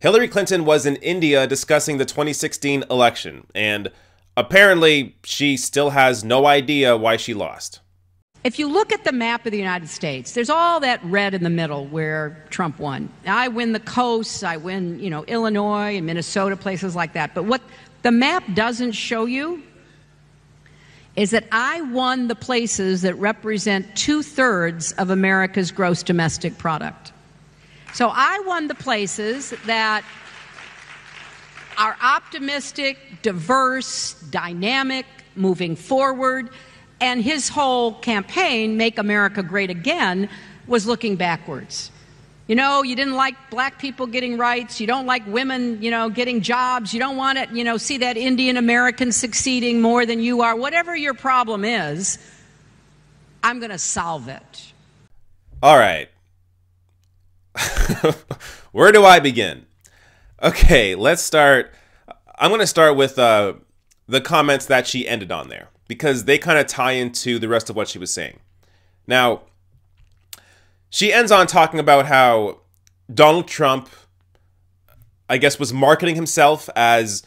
Hillary Clinton was in India discussing the 2016 election, and apparently she still has no idea why she lost. If you look at the map of the United States, there's all that red in the middle where Trump won. Now, I win the coasts, I win, Illinois and Minnesota, places like that. But what the map doesn't show you is that I won the places that represent 2/3 of America's gross domestic product. So I won the places that are optimistic, diverse, dynamic, moving forward. And his whole campaign, Make America Great Again, was looking backwards. You didn't like black people getting rights. You don't like women, getting jobs. You don't want to, see that Indian American succeeding more than you are. Whatever your problem is, I'm going to solve it. All right. Where do I begin? Okay, let's start. I'm going to start with the comments that she ended on there, because they kind of tie into the rest of what she was saying. Now, she ends on talking about how Donald Trump, I guess, was marketing himself as,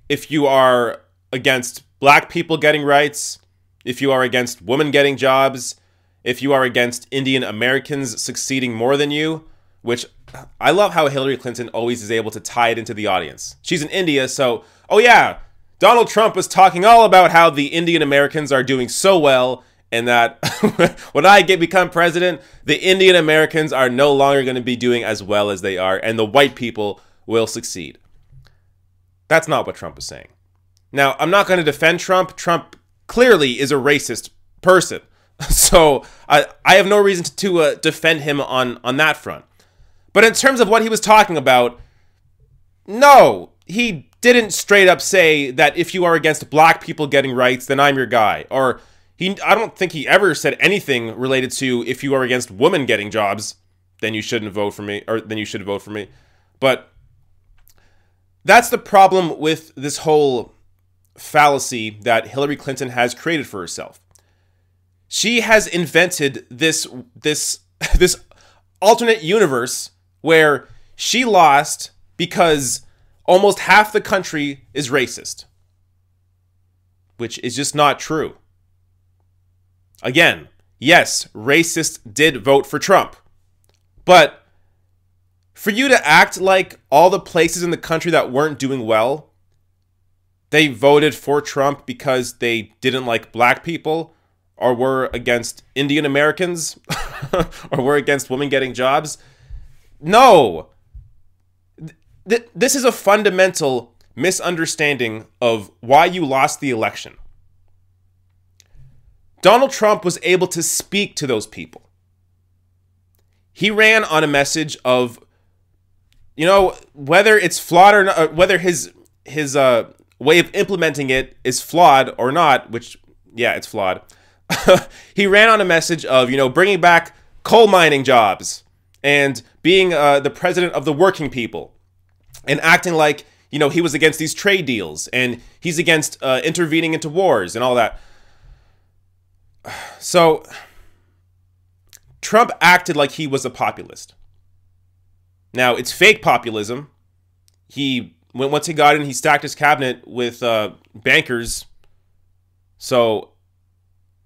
if you are against black people getting rights, if you are against women getting jobs, if you are against Indian Americans succeeding more than you, which I love how Hillary Clinton always is able to tie it into the audience. She's in India, so, oh yeah, Donald Trump was talking all about how the Indian Americans are doing so well, and that when I become president, the Indian Americans are no longer going to be doing as well as they are, and the white people will succeed. That's not what Trump is saying. Now, I'm not going to defend Trump. Trump clearly is a racist person, so I have no reason to defend him on that front. But in terms of what he was talking about, no, he didn't straight up say that if you are against black people getting rights, then I'm your guy. Or I don't think he ever said anything related to, if you are against women getting jobs, then you shouldn't vote for me, or then you should vote for me. But that's the problem with this whole fallacy that Hillary Clinton has created for herself. She has invented this alternate universe where she lost because almost half the country is racist, which is just not true. Again, yes, racists did vote for Trump, but for you to act like all the places in the country that weren't doing well, they voted for Trump because they didn't like black people, or were against Indian Americans, or were against women getting jobs. No. This is a fundamental misunderstanding of why you lost the election. Donald Trump was able to speak to those people. He ran on a message of, whether it's flawed or not, whether his way of implementing it is flawed or not, which, yeah, it's flawed. He ran on a message of, bringing back coal mining jobs and being the president of the working people, and acting like, he was against these trade deals and he's against intervening into wars and all that. So Trump acted like he was a populist. Now, it's fake populism. Once he got in, he stacked his cabinet with bankers. So,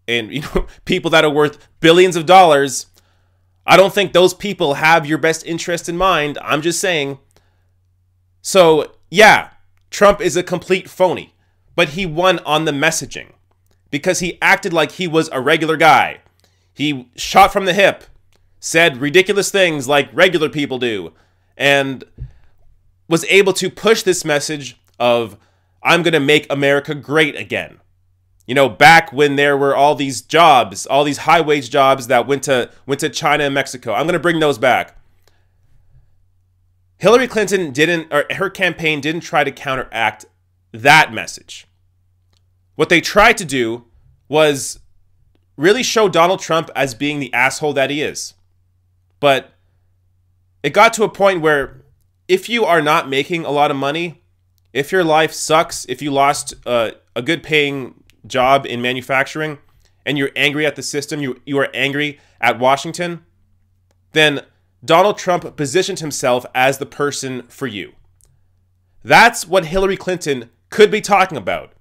and people that are worth billions of dollars. I don't think those people have your best interest in mind. I'm just saying. So, yeah, Trump is a complete phony, but he won on the messaging because he acted like he was a regular guy. He shot from the hip, said ridiculous things like regular people do, and was able to push this message of, I'm going to make America great again. Back when there were all these jobs, all these high-wage jobs that went to China and Mexico. I'm going to bring those back. Hillary Clinton her campaign didn't try to counteract that message. What they tried to do was really show Donald Trump as being the asshole that he is. But it got to a point where if you are not making a lot of money, if your life sucks, if you lost a good paying job in manufacturing and you're angry at the system, you are angry at Washington, then Donald Trump positioned himself as the person for you. That's what Hillary Clinton could be talking about.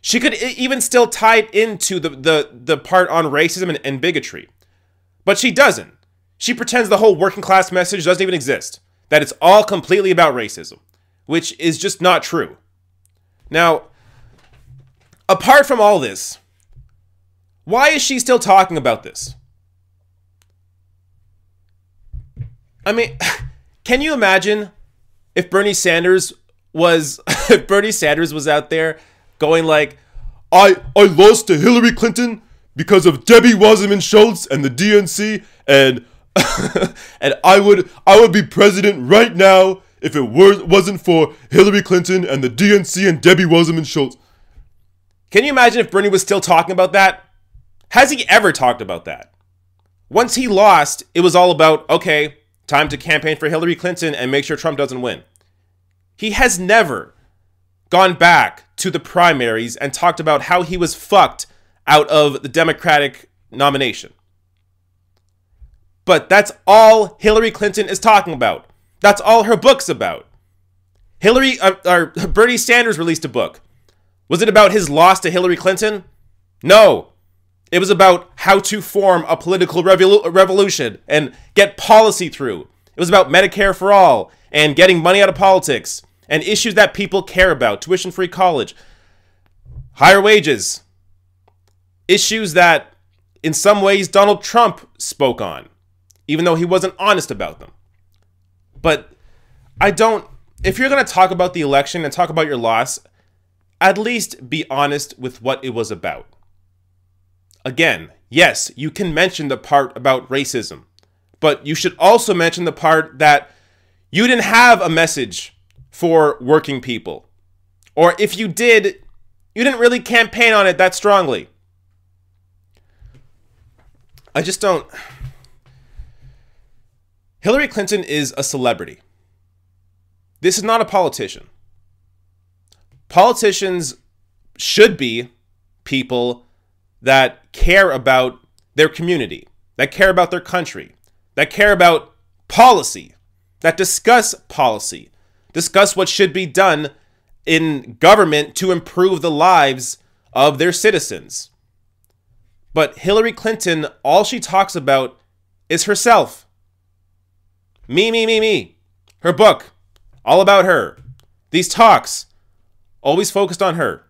She could even still tie it into the part on racism and bigotry. But she doesn't. She pretends the whole working class message doesn't even exist. That it's all completely about racism, which is just not true. Now, apart from all this, why is she still talking about this? I mean, can you imagine if Bernie Sanders was out there going like, I lost to Hillary Clinton because of Debbie Wasserman Schultz and the DNC, and and I would be president right now if it wasn't for Hillary Clinton and the DNC and Debbie Wasserman Schultz. Can you imagine if Bernie was still talking about that? Has he ever talked about that? Once he lost, it was all about, okay, time to campaign for Hillary Clinton and make sure Trump doesn't win. He has never gone back to the primaries and talked about how he was fucked out of the Democratic nomination. But that's all Hillary Clinton is talking about. That's all her book's about. Bernie Sanders released a book. Was it about his loss to Hillary Clinton? No. It was about how to form a political revolution and get policy through. It was about Medicare for all and getting money out of politics and issues that people care about. Tuition-free college, higher wages. Issues that, in some ways, Donald Trump spoke on, even though he wasn't honest about them. But if you're going to talk about the election and talk about your loss, at least be honest with what it was about. Again, yes, you can mention the part about racism, but you should also mention the part that you didn't have a message for working people. Or if you did, you didn't really campaign on it that strongly. I just don't. Hillary Clinton is a celebrity. This is not a politician. Politicians should be people that care about their community, that care about their country, that care about policy, that discuss policy, discuss what should be done in government to improve the lives of their citizens. But Hillary Clinton, all she talks about is herself. Me. Her book, all about her. These talks, always focused on her.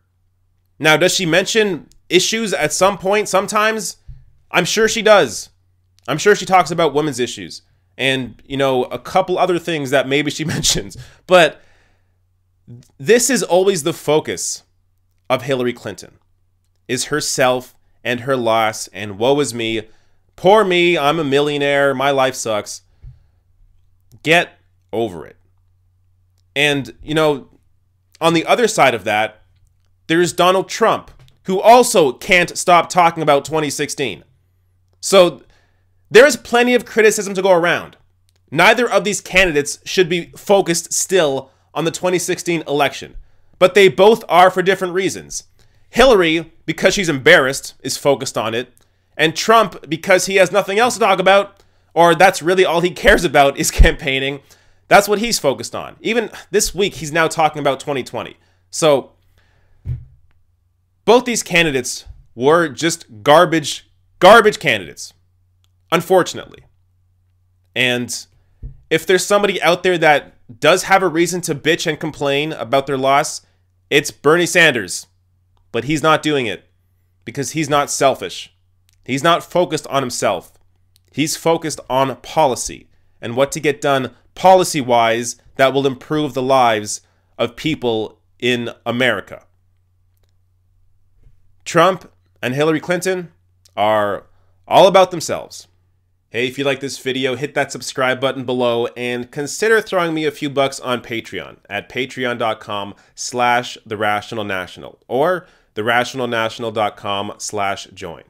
Now, does she mention issues at some point sometimes? I'm sure she does. I'm sure she talks about women's issues and, a couple other things that maybe she mentions. But this is always the focus of Hillary Clinton, is herself and her loss and woe is me. Poor me, I'm a millionaire, my life sucks. Get over it. And, on the other side of that, there's Donald Trump, who also can't stop talking about 2016. So there is plenty of criticism to go around. Neither of these candidates should be focused still on the 2016 election, but they both are for different reasons. Hillary, because she's embarrassed, is focused on it, and Trump, because he has nothing else to talk about, or that's really all he cares about is campaigning. That's what he's focused on. Even this week, he's now talking about 2020. So both these candidates were just garbage candidates, unfortunately. And if there's somebody out there that does have a reason to bitch and complain about their loss, it's Bernie Sanders. But he's not doing it because he's not selfish. He's not focused on himself. He's focused on policy and what to get done policy-wise that will improve the lives of people in America. Trump and Hillary Clinton are all about themselves. Hey, if you like this video, hit that subscribe button below and consider throwing me a few bucks on Patreon at patreon.com/therationalnational or therationalnational.com/join.